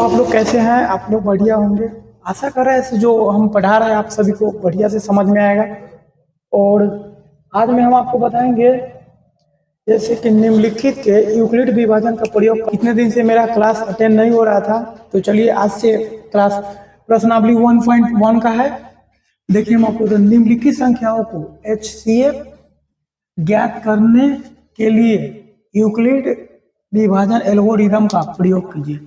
आप लोग कैसे हैं? आप लोग बढ़िया होंगे, आशा कर रहे हैं जो हम पढ़ा रहे हैं आप सभी को बढ़िया से समझ में आएगा। और आज में हम आपको बताएंगे जैसे कि निम्नलिखित के यूक्लिड विभाजन का प्रयोग। कितने दिन से मेरा क्लास अटेंड नहीं हो रहा था, तो चलिए आज से क्लास प्रश्नावली 1.1 का है। देखिए हम आपको निम्नलिखित संख्याओं को HCF ज्ञात करने के लिए यूक्लिड विभाजन एल्गोरिथम का प्रयोग कीजिए।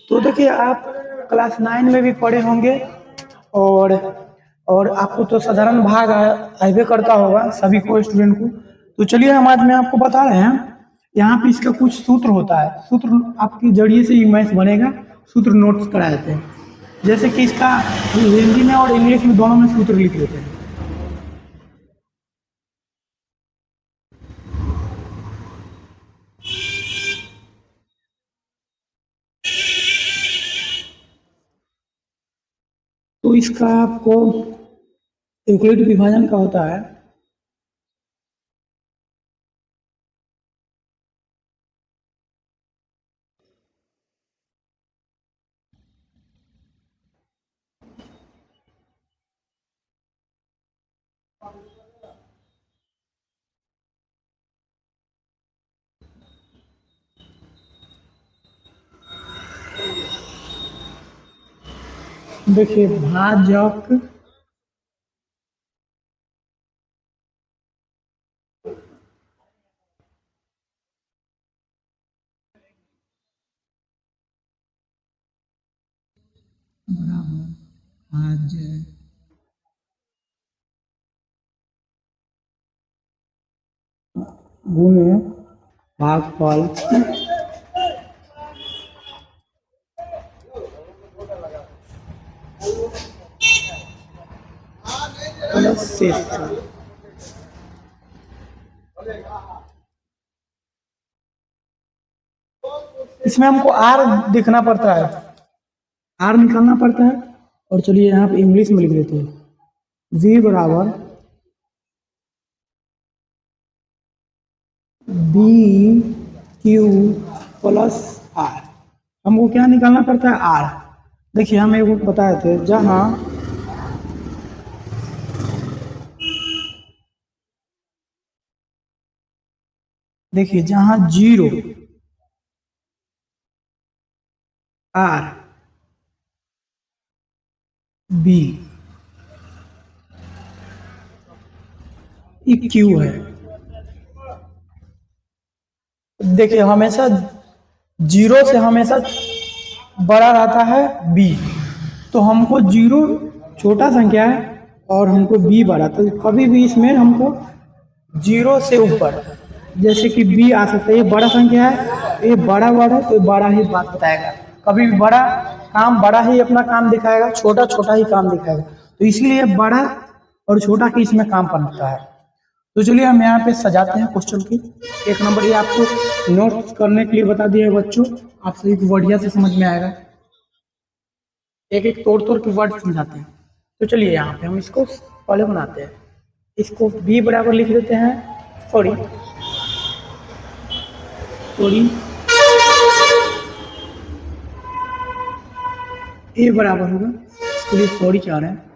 तो देखिए आप क्लास 9 में भी पढ़े होंगे और आपको तो साधारण भाग आइबे करता होगा सभी को, स्टूडेंट को। तो चलिए हम आज में आपको बता रहे हैं, यहाँ पे इसका कुछ सूत्र होता है। सूत्र आपके जरिए से मैथ बनेगा, सूत्र नोट्स कराए थे। जैसे कि इसका हिंदी में और इंग्लिश में दोनों में सूत्र लिख देते हैं। तो इसका आपको यूक्लिड विभाजन का होता है देखिए भाजक बराबर भाज्य गुणे भागफल प्लस शेषफल। इसमें हमको आर देखना पड़ता है, आर निकालना पड़ता है। और चलिए यहाँ पे इंग्लिश में लिख देते हैं, V बराबर BQ प्लस आर। हमको क्या निकालना पड़ता है? आर। देखिए हम एक बताए थे, जहाँ देखिए जहाँ 0 R B Q है। देखिए हमेशा 0 से हमेशा बड़ा रहता है B, तो हमको 0 छोटा संख्या है और हमको B बड़ा, तो कभी भी इसमें हमको 0 से ऊपर, जैसे कि B आ सकता है। ये बड़ा संख्या है, ये बड़ा वर्ड है, तो ये बड़ा ही बात बताएगा। कभी भी बड़ा काम बड़ा ही अपना काम दिखाएगा, छोटा छोटा ही काम दिखाएगा। तो इसीलिए बड़ा और छोटा की इसमें काम बनता है। तो चलिए हम यहाँ पे सजाते हैं क्वेश्चन की। एक नंबर ये आपको नोट करने के लिए बता दिया है बच्चों, आप सभी को बढ़िया से समझ में आएगा। एक एक तोड़ तोड़ के वर्ड समझाते हैं। तो चलिए यहाँ पे हम इसको पहले बनाते हैं। इसको B बराबर लिख देते हैं, सॉरी A बराबर होगा, इसके लिए सॉरी चाह रहे हैं।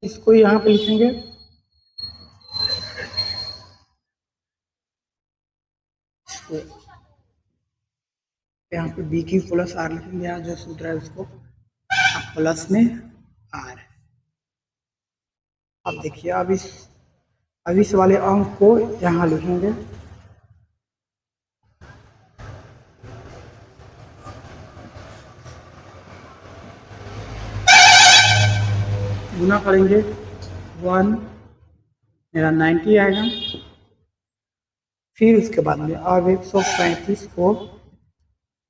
इसको यहाँ पे लिखेंगे, यहाँ पे BQ प्लस आर लिखेंगे। यहाँ जो सूत्र है उसको प्लस में आर। अब देखिए अब इस वाले अंक को यहाँ लिखेंगे, गुना करेंगे 1 मेरा 90 आएगा। फिर उसके बाद में अब 135 को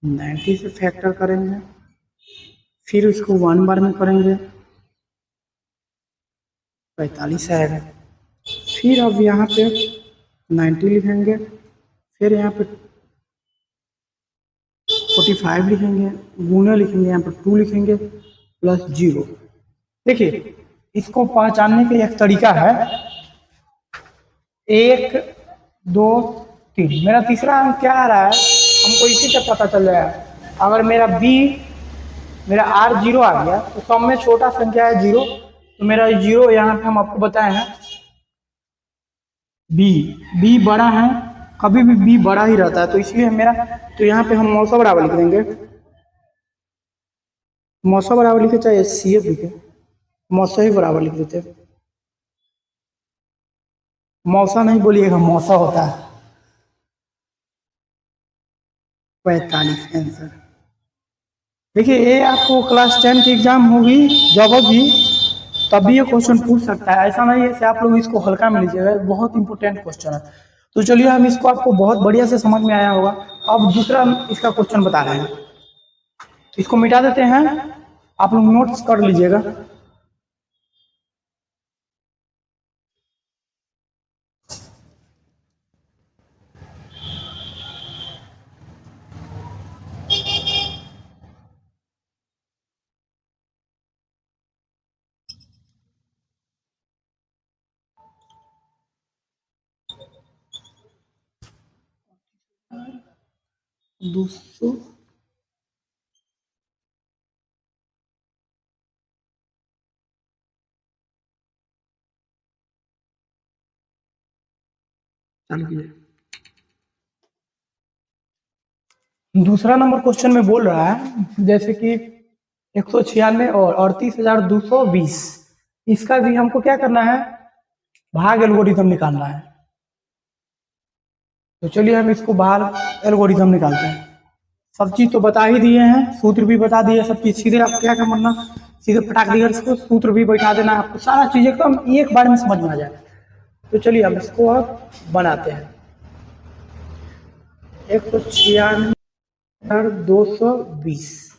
90 से फैक्टर करेंगे, फिर उसको 1 बार में करेंगे, 45 आएगा। फिर अब यहाँ पे 90 लिखेंगे, फिर यहाँ पे 45 लिखेंगे, गुना लिखेंगे, यहाँ पर 2 लिखेंगे प्लस 0। देखिए इसको पहचानने का एक तरीका है, एक 2 3। मेरा तीसरा अंक क्या आ रहा है हमको इसी से पता चल जाएगा। अगर मेरा R 0 आ गया तो सब में छोटा संख्या है 0, तो मेरा 0 यहाँ पे हम आपको बताए हैं बी बड़ा है, कभी भी बी बड़ा ही रहता है, तो इसलिए मेरा, तो यहाँ पे हम मौसा बराबर लिख देंगे, मौसा बराबर लिखे चाहे सी एफ लिखे, मौसा ही बराबर लिख देते, मौसा नहीं बोलिएगा मौसा होता है। 45 आंसर। देखिए ये आपको क्लास 10 की एग्जाम होगी जब होगी तभी ये क्वेश्चन पूछ सकता है, ऐसा नहीं है कि आप लोग इसको हल्का में लीजिएगा, बहुत इंपॉर्टेंट क्वेश्चन है। तो चलिए हम इसको आपको बहुत बढ़िया से समझ में आया होगा। अब दूसरा इसका क्वेश्चन बता रहे हैं, तो इसको मिटा देते हैं, आप लोग नोट्स कर लीजिएगा। दूसरों दूसरा नंबर क्वेश्चन में बोल रहा है जैसे कि 196 और 38,220, इसका भी हमको क्या करना है, भाग एल्गोरिथम निकालना है। तो चलिए हम इसको भाग एल्गोरिथम निकालते हैं। सब चीज तो बता ही दिए हैं, सूत्र भी बता दिए, सब चीज सीधे आप क्या करना, सीधे पटाख दिया इसको, सूत्र भी बैठा देना, आपको सारा चीज एकदम एक बार में समझ में आ जाए। तो चलिए हम इसको अब बनाते हैं। 196,220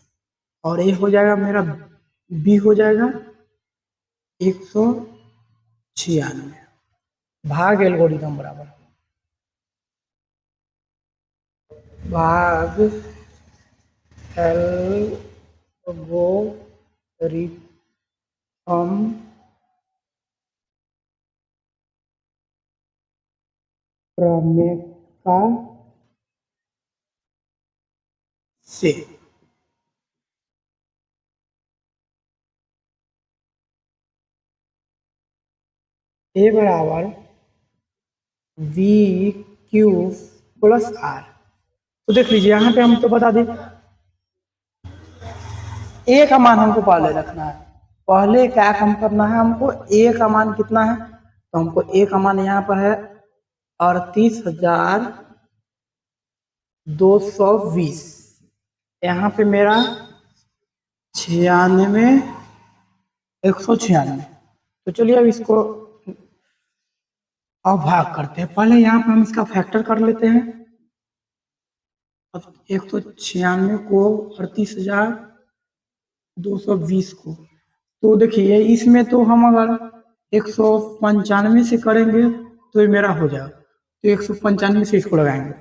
और ये हो जाएगा मेरा बी हो जाएगा 196 भाग एल्गोरिथम बराबर भाग एल्गोरिथम क्रमिका से। ए बराबर वी क्यू प्लस आर। तो देख लीजिए यहाँ पे हम तो बता दें ए का मान हमको पहले रखना है, पहले क्या काम करना है हमको, ए का मान कितना है, तो हमको ए का मान यहाँ पर है 38,220, यहाँ पे मेरा 96 196। तो चलिए अब इसको अब भाग करते हैं। पहले यहाँ पे हम इसका फैक्टर कर लेते हैं। अब 196 को 38,220 को, तो देखिए इसमें तो हम अगर 195 से करेंगे तो ये मेरा हो जाएगा, तो 195 से इसको लगाएंगे,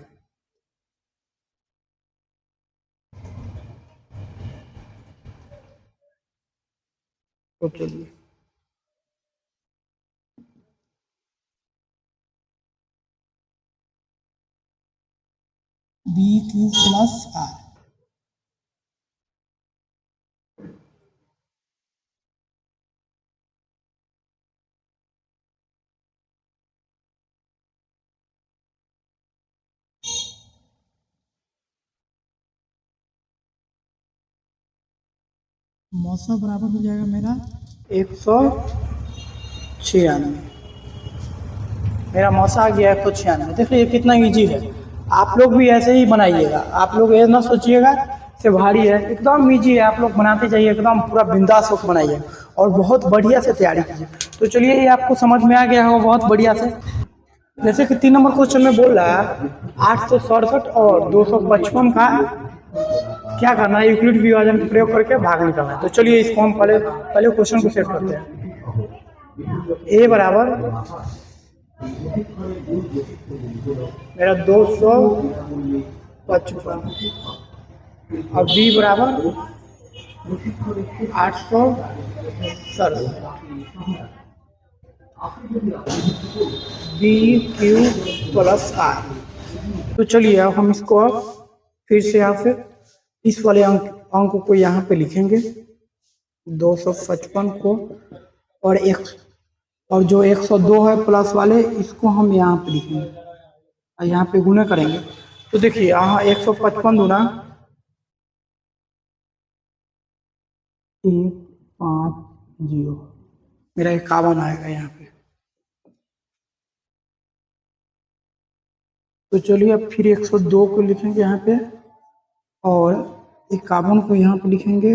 तो चलिए बी क्यू प्लस आर। मौसा बराबर हो जाएगा मेरा 196, मेरा मौसा आ गया 196। देख लीजिए कितना इजी है, आप लोग भी ऐसे ही बनाइएगा, आप लोग ये ना सोचिएगा से भारी है, एकदम इजी है, आप लोग बनाते जाइए, एकदम पूरा बिंदास होकर बनाइए और बहुत बढ़िया से तैयारी कीजिए। तो चलिए ये आपको समझ में आ गया होगा बहुत बढ़िया से। जैसे कि 3 नंबर क्वेश्चन में बोल रहा है 867 और 255 का क्या करना है, यूक्लिड विभाजन का प्रयोग करके भाग निकालना है। तो चलिए इसको हम पहले क्वेश्चन को सेट करते हैं। ए बराबर मेरा 255 और बी बराबर 867। B Q plus R. तो चलिए अब हम इसको अब फिर से यहाँ से इस वाले अंक को यहाँ पे लिखेंगे 255 को, और जो 102 है प्लस वाले इसको हम यहाँ पे लिखेंगे और यहाँ पे गुना करेंगे। तो देखिए यहाँ 155 गुना 150 मेरा 51 आएगा यहाँ पे। तो चलिए अब फिर 102 को लिखेंगे यहाँ पे और 51 को यहाँ पे लिखेंगे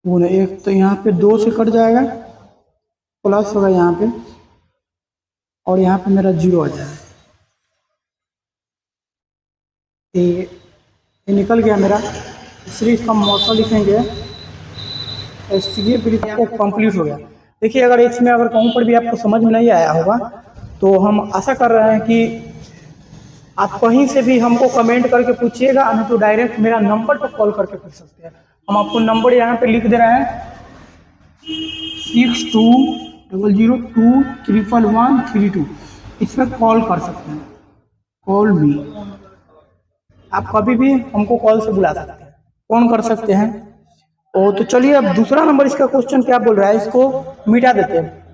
गुना 1, तो यहाँ पे 2 से कट जाएगा, प्लस होगा यहाँ पे और यहाँ पे मेरा 0 आ जाएगा। ये निकल गया मेरा, इसलिए इसका मौसा लिखेंगे आपको कंप्लीट हो गया। देखिए अगर इसमें अगर कहीं पर भी आपको समझ में नहीं आया होगा तो हम आशा कर रहे हैं कि आप कहीं से भी हमको कमेंट करके पूछिएगा, नहीं तो डायरेक्ट मेरा नंबर पर कॉल करके पूछ सकते हैं। हम आपको नंबर यहाँ पे लिख दे रहे हैं 6200231132। इस पर कॉल कर सकते हैं, कॉल मी। आप कभी भी हमको कॉल से बुला सकते हैं, फोन कर सकते हैं। तो चलिए अब दूसरा नंबर इसका क्वेश्चन क्या बोल रहा है, इसको मिटा देते हैं।